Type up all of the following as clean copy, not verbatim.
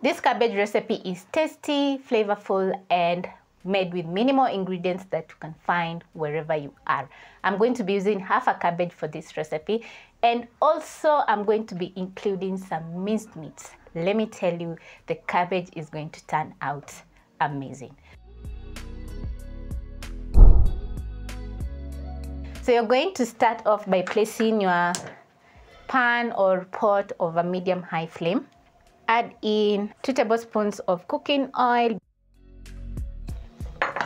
This cabbage recipe is tasty, flavorful, and made with minimal ingredients that you can find wherever you are. I'm going to be using half a cabbage for this recipe, and also I'm going to be including some minced meat. Let me tell you, the cabbage is going to turn out amazing. So you're going to start off by placing your pan or pot over medium-high flame. Add in 2 tablespoons of cooking oil.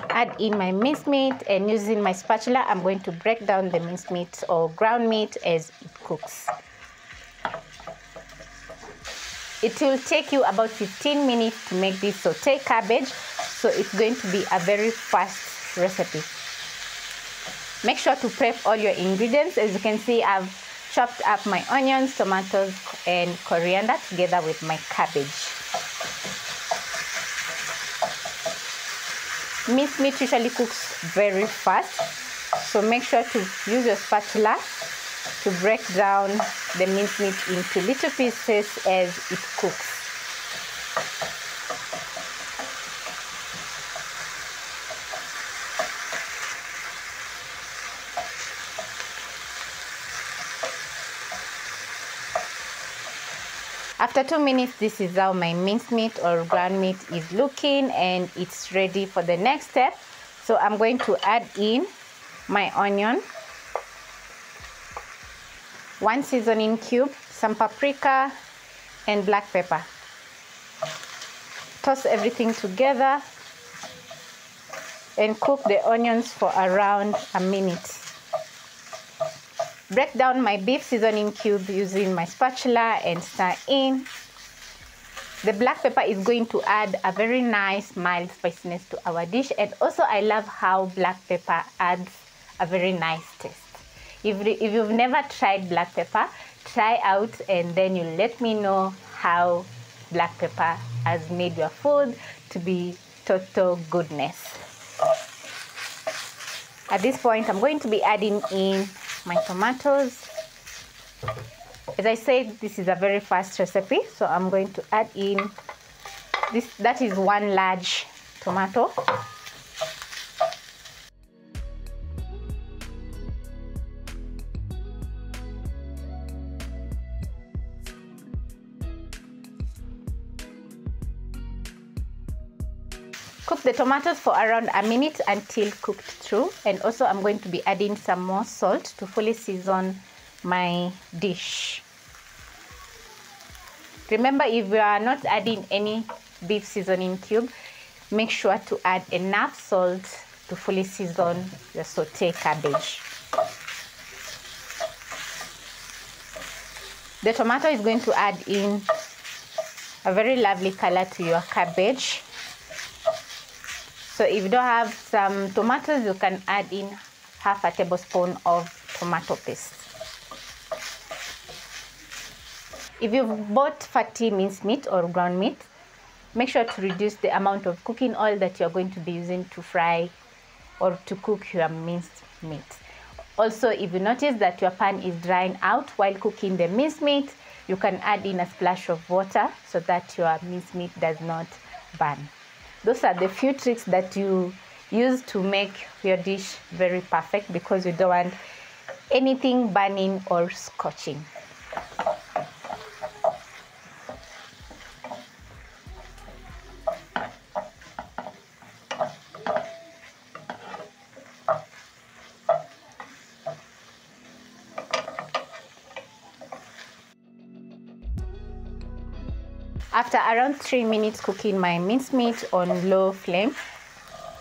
Add in my minced meat, and using my spatula, I'm going to break down the minced meat or ground meat as it cooks. It will take you about 15 minutes to make this sauté cabbage, so it's going to be a very fast recipe. Make sure to prep all your ingredients. As you can see, I've chopped up my onions, tomatoes, and coriander together with my cabbage. Minced meat usually cooks very fast, so make sure to use your spatula to break down the minced meat into little pieces as it cooks. After 2 minutes, this is how my minced meat or ground meat is looking, and it's ready for the next step. So I'm going to add in my onion, 1 seasoning cube, some paprika, and black pepper. Toss everything together and cook the onions for around a minute. Break down my beef seasoning cube using my spatula and stir in. The black pepper is going to add a very nice mild spiciness to our dish, and also I love how black pepper adds a very nice taste. If you've never tried black pepper, try out and then you let me know how black pepper has made your food to be total goodness. At this point, I'm going to be adding in my tomatoes. As I said, this is a very fast recipe, so I'm going to add in this. That is 1 large tomato. Cook the tomatoes for around a minute until cooked through, and also I'm going to be adding some more salt to fully season my dish. Remember, if you are not adding any beef seasoning cube, make sure to add enough salt to fully season your sauté cabbage. The tomato is going to add in a very lovely color to your cabbage. So if you don't have some tomatoes, you can add in half a tablespoon of tomato paste. If you've bought fatty minced meat or ground meat, make sure to reduce the amount of cooking oil that you're going to be using to fry or to cook your minced meat. Also, if you notice that your pan is drying out while cooking the minced meat, you can add in a splash of water so that your minced meat does not burn. Those are the few tricks that you use to make your dish very perfect, because you don't want anything burning or scorching. After around 3 minutes cooking my minced meat on low flame,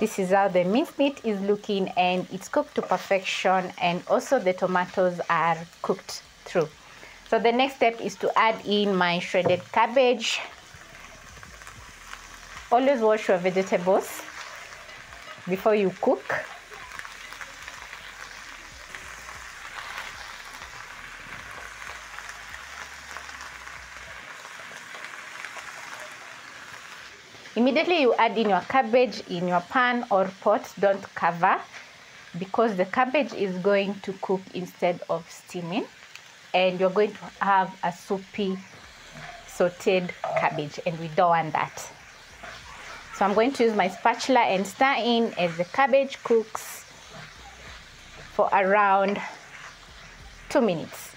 this is how the minced meat is looking, and it's cooked to perfection, and also the tomatoes are cooked through. So the next step is to add in my shredded cabbage. Always wash your vegetables before you cook. Immediately you add in your cabbage in your pan or pot. Don't cover, because the cabbage is going to cook instead of steaming, and you're going to have a soupy sauteed cabbage, and we don't want that. So I'm going to use my spatula and stir in as the cabbage cooks for around 2 minutes.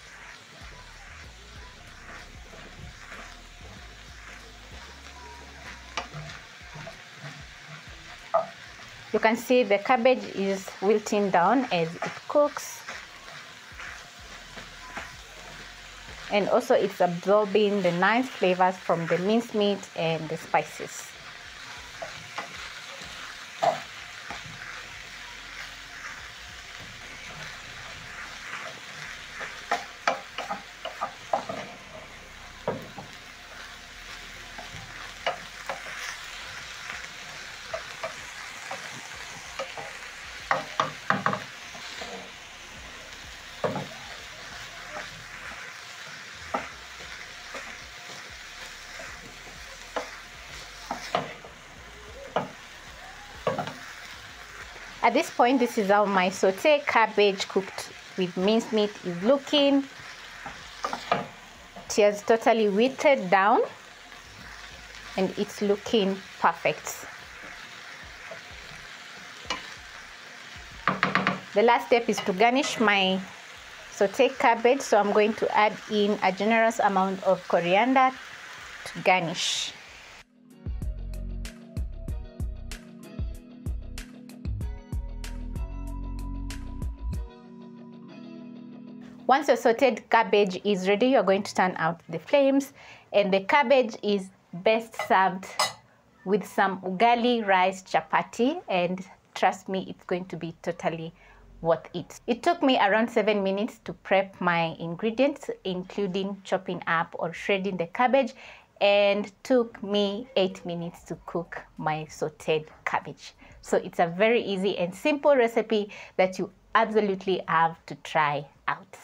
You can see the cabbage is wilting down as it cooks, and also it's absorbing the nice flavors from the minced meat and the spices. At this point, this is how my sauté cabbage cooked with minced meat is looking. It has totally wilted down and it's looking perfect. The last step is to garnish my sauté cabbage, so I'm going to add in a generous amount of coriander to garnish. Once your sauteed cabbage is ready, you're going to turn out the flames, and the cabbage is best served with some ugali rice chapati, and trust me, it's going to be totally worth it. It took me around 7 minutes to prep my ingredients, including chopping up or shredding the cabbage, and took me 8 minutes to cook my sauteed cabbage. So it's a very easy and simple recipe that you absolutely have to try out.